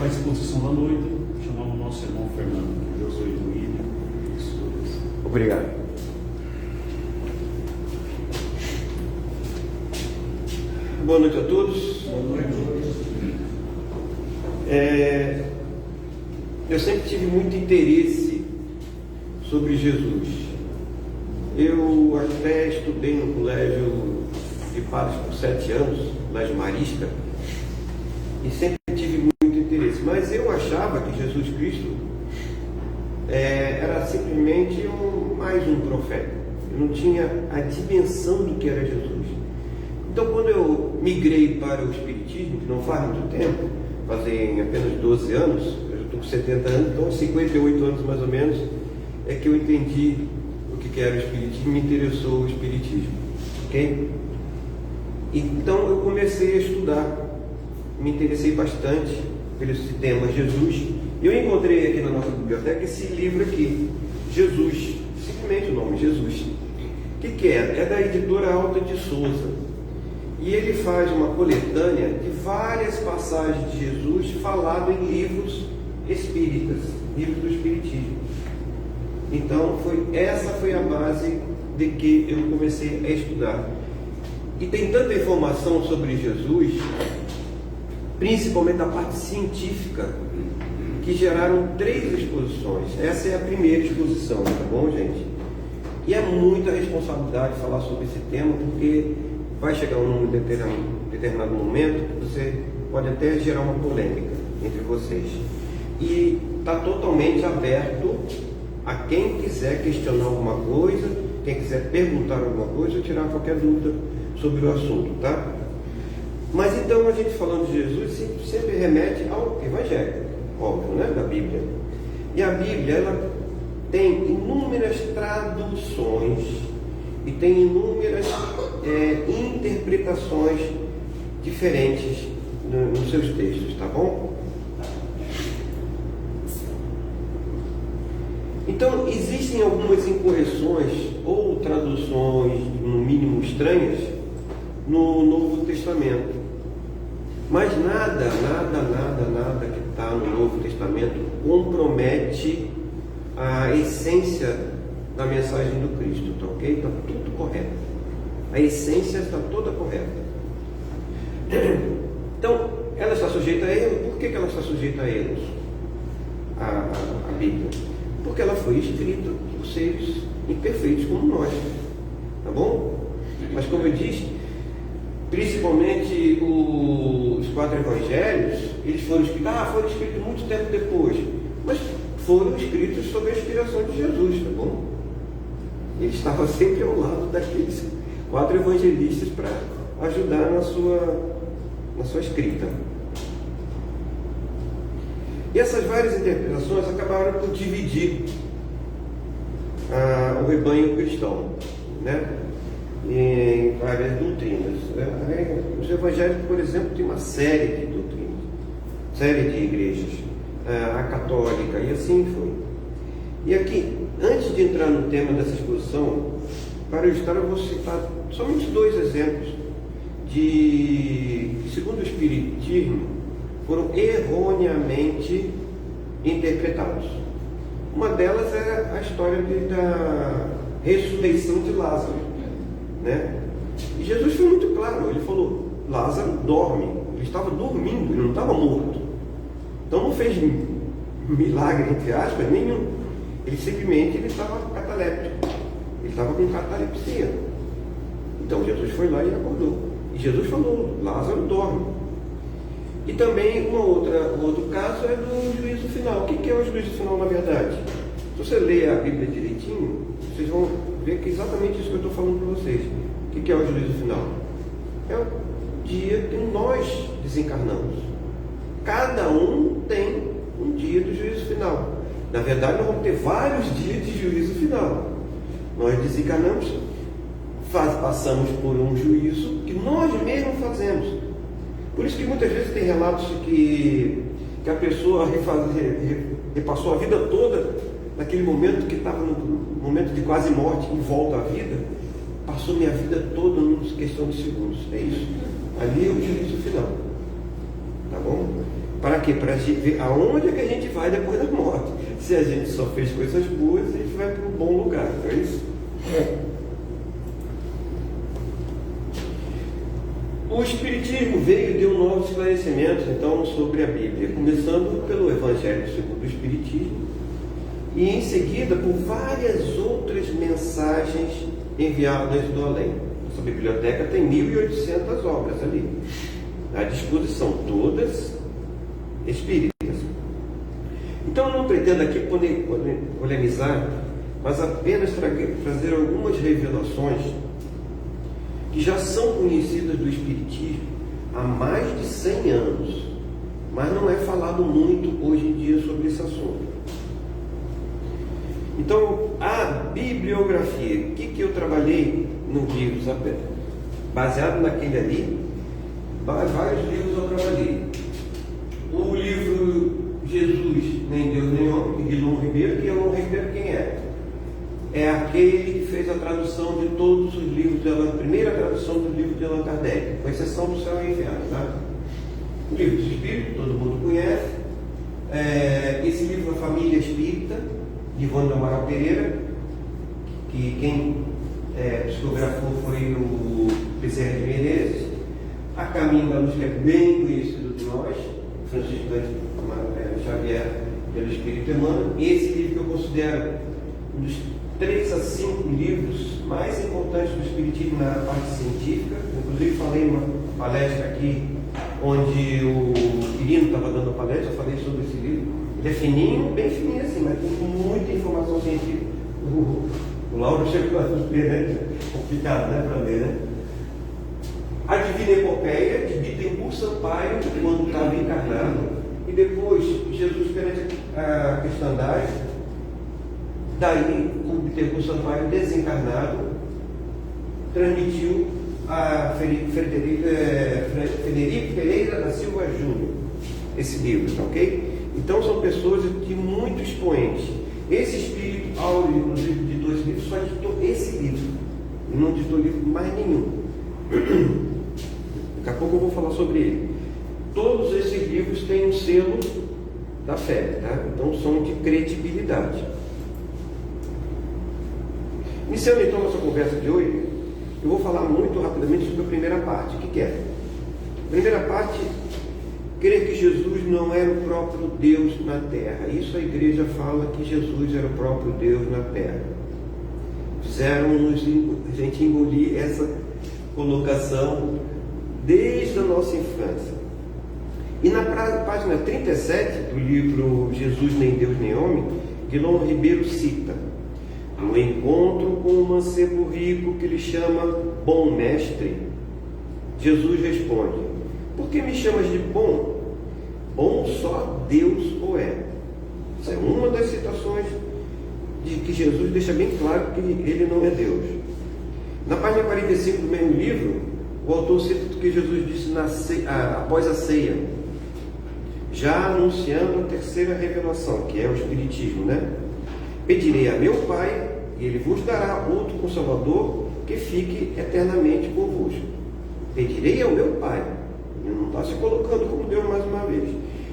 a exposição da noite, chamamos o nosso irmão Fernando, que Deus o ilumine. Obrigado. Boa noite a todos. Boa noite. Eu sempre tive muito interesse sobre Jesus. Eu até estudei no colégio de padres por 7 anos, colégio Marista, e sempre tive muito interesse. Mas eu achava que Jesus Cristo era simplesmente mais um profeta. Eu não tinha a dimensão do que era Jesus. Então, quando eu migrei para o Espiritismo, que não faz muito tempo, fazem apenas 12 anos, eu estou com 70 anos, então 58 anos mais ou menos, é que eu entendi o que era o Espiritismo, me interessou o Espiritismo, ok? Então eu comecei a estudar, me interessei bastante por esse tema Jesus, e eu encontrei aqui na nossa biblioteca esse livro aqui, Jesus, simplesmente o nome, Jesus. O que é? É da editora Alta de Souza. E ele faz uma coletânea de várias passagens de Jesus falado em livros espíritas, livros do Espiritismo. Então essa foi a base de que eu comecei a estudar. E tem tanta informação sobre Jesus, principalmente a parte científica, que geraram 3 exposições. Essa é a primeira exposição, tá bom, gente? E é muita responsabilidade falar sobre esse tema, porque vai chegar um determinado momento que você pode até gerar uma polêmica entre vocês. E está totalmente aberto a quem quiser questionar alguma coisa, quem quiser perguntar alguma coisa ou tirar qualquer dúvida sobre o assunto, tá? Mas então a gente falando de Jesus sempre remete ao Evangelho, óbvio, né? Da Bíblia. E a Bíblia, ela tem inúmeras traduções e tem inúmeras interpretações diferentes nos seus textos, tá bom? Então, existem algumas incorreções ou traduções, no mínimo estranhas, no Novo Testamento. Mas nada que está no Novo Testamento compromete a essência da mensagem do Cristo, tá ok? Está tudo correto. A essência está toda correta. Então, ela está sujeita a erro. Por que ela está sujeita a erros? A Bíblia. Porque ela foi escrita por seres imperfeitos como nós. Tá bom? Mas como eu disse, principalmente os 4 evangelhos, eles foram escritos muito tempo depois. Mas foram escritos sob a inspiração de Jesus, tá bom? Ele estava sempre ao lado daqueles 4 evangelistas para ajudar na sua escrita. E essas várias interpretações acabaram por dividir o rebanho cristão, né? Em várias doutrinas. Os evangélicos, por exemplo, têm uma série de doutrinas, série de igrejas, a católica, e assim foi. E aqui, antes de entrar no tema dessa exposição, para ilustrar, eu vou citar somente 2 exemplos que, segundo o Espiritismo, foram erroneamente interpretados. Uma delas é a história da ressurreição de Lázaro, né? E Jesus foi muito claro, ele falou: Lázaro dorme, ele estava dormindo, ele não estava morto. Então não fez milagre, entre aspas, nenhum. Ele simplesmente estava cataléptico, ele estava com catalepsia. Então Jesus foi lá e acordou. E Jesus falou: Lázaro dorme. E também um outro caso é do juízo final. O que é o juízo final, na verdade? Se você ler a Bíblia direitinho, vocês vão ver que é exatamente isso que eu estou falando para vocês. O que é o juízo final? É o dia que nós desencarnamos. Cada um tem um dia do juízo final. Na verdade, nós vamos ter vários dias de juízo final. Nós desencarnamos, passamos por um juízo que nós mesmos fazemos. Por isso que muitas vezes tem relatos que a pessoa repassou a vida toda naquele momento que estava no momento de quase morte, em volta à vida, passou minha vida toda em questão de segundos. É isso. Ali é o juízo final. Tá bom? Para quê? Para a gente ver aonde é que a gente vai depois da morte. Se a gente só fez coisas boas, a gente vai para um bom lugar, não é isso? O Espiritismo veio e deu novos esclarecimentos, então, sobre a Bíblia, começando pelo Evangelho segundo o Espiritismo, e em seguida por várias outras mensagens enviadas do além. Essa biblioteca tem 1.800 obras ali, à disposição, todas espíritas. Então, eu não pretendo aqui polemizar, mas apenas trazer algumas revelações que já são conhecidas do Espiritismo há mais de 100 anos, mas não é falado muito hoje em dia sobre esse assunto. Então, a bibliografia, o que eu trabalhei no livro, sabe? Baseado naquele ali, vários livros eu trabalhei. O livro Jesus, Nem Deus Nem Homem, de Guilom Ribeiro. Que Guilom Ribeiro quem é? É aquele que fez a tradução de todos os livros, a primeira tradução dos livros de Allan Kardec, com exceção do Céu e Inferno, tá? O livro dos Espíritos, todo mundo conhece. Esse livro, A Família Espírita, de Ivone Amaral Pereira, que quem psicografou foi o Bezerra de Menezes. A Caminho da Luz, que é bem conhecido de nós, Francisco Xavier, pelo Espírito Emmanuel. Esse livro que eu considero um dos 3 a 5 livros mais importantes do Espiritismo na parte científica. Inclusive falei numa palestra aqui, onde o Quirino estava dando a palestra, eu falei sobre esse livro. Ele é fininho, bem fininho assim, mas tem muita informação científica. O Lauro chegou a ler, né? Complicado, né, para ler, né? A Divina Epopeia, de Bittencourt Sampaio, quando estava encarnado, e depois Jesus perante a cristandade. Daí, o Bittencourt Sampaio, desencarnado, transmitiu a Frederico Pereira da Silva Júnior esse livro, tá ok? Então são pessoas de muito expoentes. Esse espírito áureo, inclusive, ditou esse livro, só ditou esse livro, e não ditou livro mais nenhum. Daqui a pouco eu vou falar sobre ele. Todos esses livros têm um selo da fé, tá? Então são de credibilidade. Iniciando então nossa conversa de hoje, eu vou falar muito rapidamente sobre a primeira parte. O que é? A primeira parte, crer que Jesus não era o próprio Deus na terra. Isso a igreja fala que Jesus era o próprio Deus na terra. Fizeram-nos a gente engolir essa colocação desde a nossa infância. E na página 37 do livro Jesus, Nem Deus Nem Homem, Guilom Ribeiro cita: no encontro com o mancebo rico que lhe chama bom mestre, Jesus responde: por que me chamas de bom? Bom só Deus o é. Essa é uma das citações de que Jesus deixa bem claro que ele não é Deus. Na página 45 do mesmo livro, o autor cita o que Jesus disse após a ceia, já anunciando a terceira revelação, que é o Espiritismo, né? Pedirei a meu Pai, e Ele vos dará outro Consolador que fique eternamente convosco. Pedirei ao meu Pai. Ele não está se colocando como Deus mais uma vez.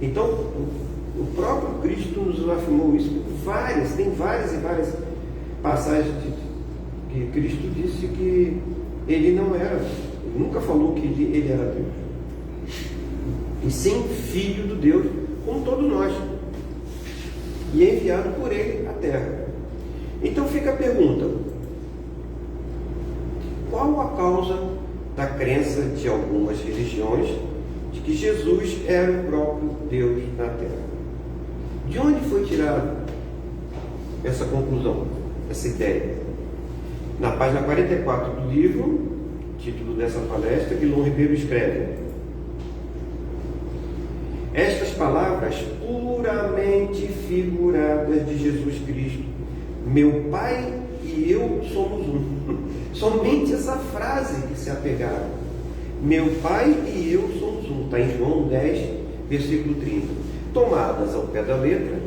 Então, o próprio Cristo nos afirmou isso. Tem várias e várias passagens que Cristo disse que Ele não era. Ele nunca falou que Ele era Deus. E sim, Filho do Deus, como todos nós. E é enviado por Ele à Terra. Então fica a pergunta: qual a causa da crença de algumas religiões de que Jesus era o próprio Deus na Terra? De onde foi tirada essa conclusão, essa ideia? Na página 44 do livro, título dessa palestra, Guilom Ribeiro escreve: estas palavras puramente figuradas de Jesus Cristo, meu Pai e eu somos um. Somente essa frase que se apegaram. Meu Pai e eu somos um. Está em João 10, versículo 30. Tomadas ao pé da letra,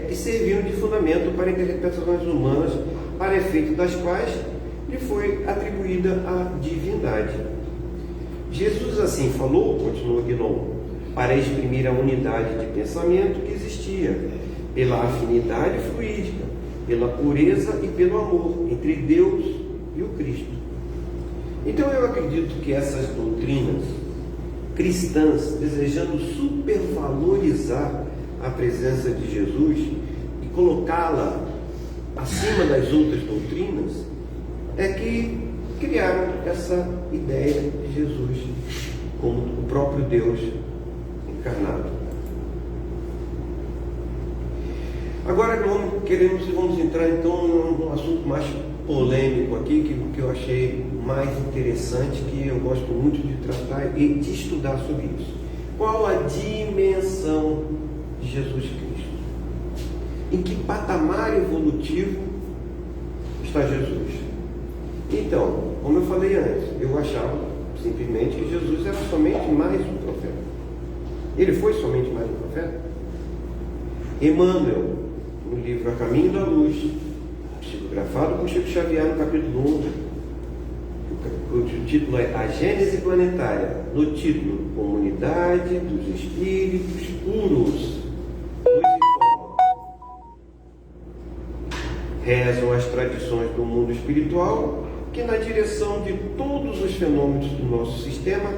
que serviram de fundamento para interpretações humanas, para efeito das quais lhe foi atribuída a divindade. Jesus assim falou, continua Guilom, para exprimir a unidade de pensamento que existia, pela afinidade fluídica, pela pureza e pelo amor entre Deus e o Cristo. Então eu acredito que essas doutrinas cristãs, desejando supervalorizar a presença de Jesus e colocá-la acima das outras doutrinas, é que criaram essa ideia de Jesus como o próprio Deus encarnado. Agora vamos entrar então num assunto mais polêmico aqui, que eu achei mais interessante, que eu gosto muito de tratar e de estudar sobre isso. Qual a dimensão de Jesus Cristo? Em que patamar evolutivo está Jesus? Então, como eu falei antes, eu achava simplesmente que Jesus era somente mais um profeta. Ele foi somente mais um profeta? Emmanuel, no livro A Caminho da Luz, psicografado por Chico Xavier, no capítulo 1, o título é A Gênese Planetária, no título Comunidade dos Espíritos Puros, rezam as tradições do mundo espiritual que na direção de todos os fenômenos do nosso sistema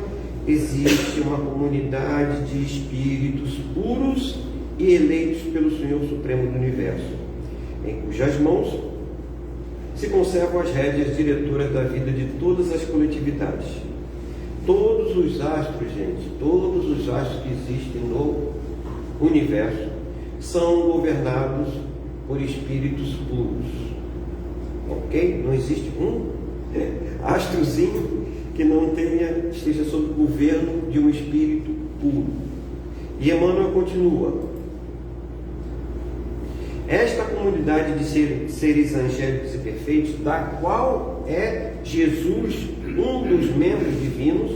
existe uma comunidade de espíritos puros e eleitos pelo Senhor Supremo do Universo, em cujas mãos se conservam as rédeas diretoras da vida de todas as coletividades. Todos os astros, gente, todos os astros que existem no universo são governados por espíritos puros. Ok? Não existe um astrozinho que não esteja sob o governo de um espírito puro. E Emmanuel continua: esta comunidade de seres angélicos e perfeitos, da qual é Jesus um dos membros divinos,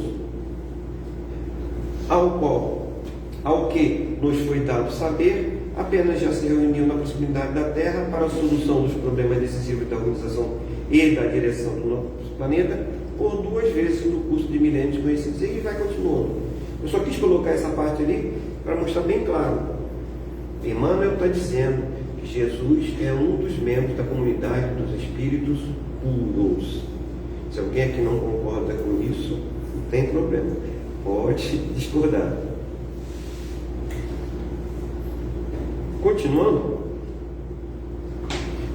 ao que nos foi dado saber, apenas já se reuniu na proximidade da Terra para a solução dos problemas decisivos da organização e da direção do nosso planeta, por 2 vezes no curso de milênios conhecidos. E vai continuando. Eu só quis colocar essa parte ali para mostrar bem claro. Emmanuel está dizendo que Jesus é um dos membros da comunidade dos espíritos puros. Se alguém aqui não concorda com isso, não tem problema, pode discordar. Continuando,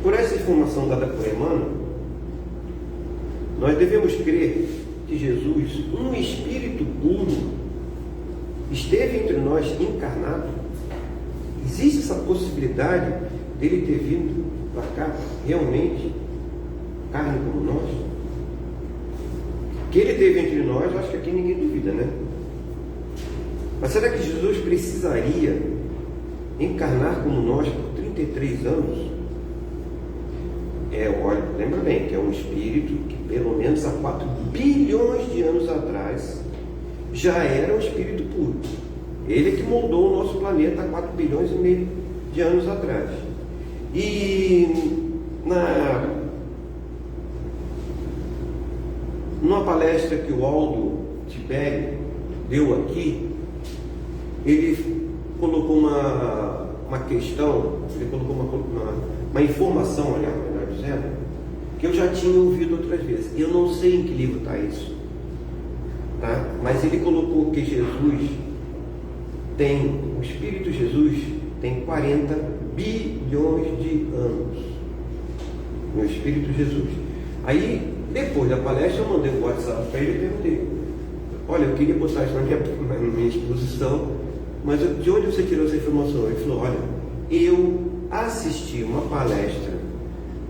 por essa informação dada por Emmanuel, nós devemos crer que Jesus, um espírito puro, esteve entre nós encarnado. Existe essa possibilidade dele ter vindo para cá realmente carne como nós? Que ele esteve entre nós, eu acho que aqui ninguém duvida, né? Mas será que Jesus precisaria encarnar como nós por 33 anos? Olha, lembra bem que é um espírito que pelo menos há 4 bilhões de anos atrás já era um espírito puro. Ele é que moldou o nosso planeta há 4 bilhões e meio de anos atrás. E numa palestra que o Aldo Tibério deu aqui, ele colocou uma questão, ele colocou uma informação, melhor dizendo, que eu já tinha ouvido outras vezes. Eu não sei em que livro está isso, tá? Mas ele colocou que o Espírito Jesus tem 40 bilhões de anos. O Espírito Jesus. Aí, depois da palestra, eu mandei um WhatsApp para ele e perguntei: olha, eu queria botar isso na minha exposição, mas de onde você tirou essa informação? Ele falou: olha, eu assisti uma palestra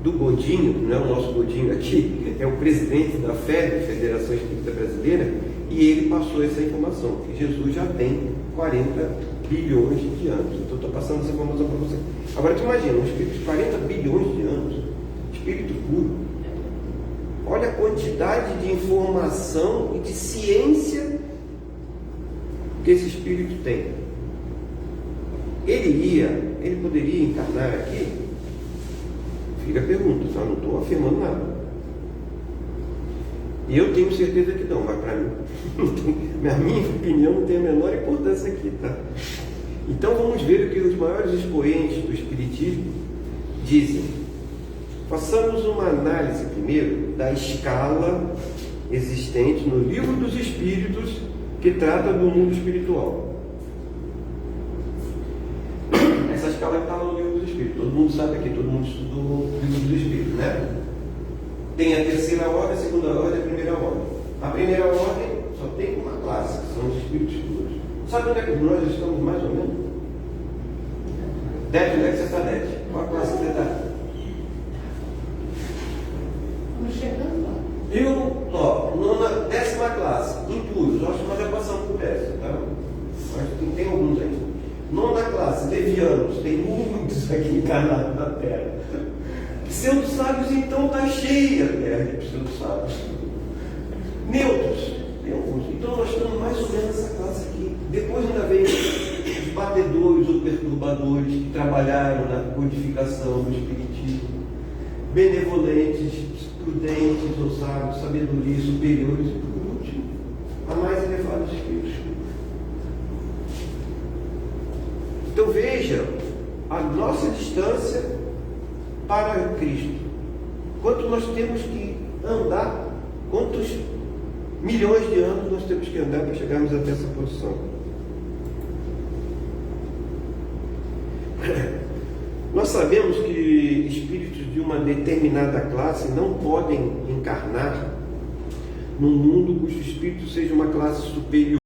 do Godinho, não é o nosso Godinho aqui, é o presidente da FEB, Federação Espírita Brasileira, e ele passou essa informação, que Jesus já tem 40 bilhões de anos. Então eu estou passando essa informação para você. Agora tu imagina, um espírito de 40 bilhões de anos, espírito puro. Olha a quantidade de informação e de ciência que esse espírito tem. Ele poderia encarnar aqui? Fica a pergunta, só não estou afirmando nada. E eu tenho certeza que não, mas para mim, a minha opinião não tem a menor importância aqui, tá? Então vamos ver o que os maiores expoentes do Espiritismo dizem. Façamos uma análise primeiro da escala existente no Livro dos Espíritos, que trata do mundo espiritual. Essa escala está no Livro dos Espíritos, todo mundo sabe aqui, todo mundo estudou o Livro dos Espíritos, né? Tem a terceira ordem, a segunda ordem e a primeira ordem. A primeira ordem só tem uma classe, que são os espíritos puros. Sabe onde é que nós estamos mais ou menos? 10, onde é que você está, 10? Qual a classe que você está? Estamos chegando lá. Eu, nona, 10ª classe, impuros. Acho que nós já passamos por essa, tá? Mas tem alguns aí. 9ª classe, levianos. Tem muitos aqui encarnados na Terra. Pseudo-sábios, então, está cheia a Terra de pseudo-sábios. Neutros, tem alguns. Então, nós estamos mais ou menos nessa classe aqui. Depois ainda vem os batedores ou perturbadores que trabalharam na codificação do Espiritismo. Benevolentes, prudentes ou sábios, sabedoria superiores. E, por último, a mais elevada espíritos. Então, veja a nossa distância para Cristo. Quanto nós temos que andar, quantos milhões de anos nós temos que andar para chegarmos até essa posição. Nós sabemos que espíritos de uma determinada classe não podem encarnar num mundo cujo espírito seja uma classe superior.